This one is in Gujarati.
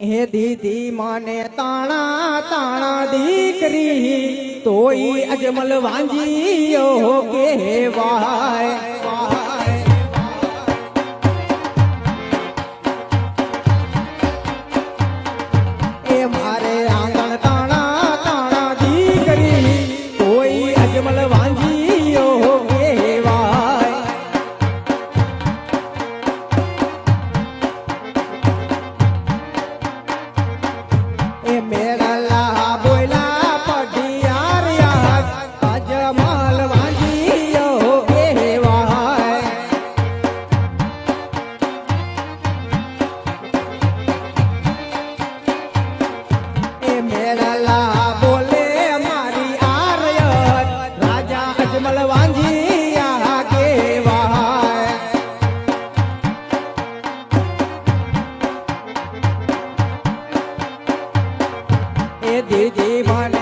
હે દીદી માને તાણા તાણા દીકરી તોય અજમલ વાંજીયો કેવાય એ મારે આંગણ તાણા તાણા દીકરી તોય અજમલ વાંજીયો કેવાય એ મેળલા બોયલા પઢિયાર અજમલ વાંજીયો કેવાય એ મેળલા બોલે મારી આર્યત રાજા અજમલ વાંજીયા કેવાય એ દીદી મને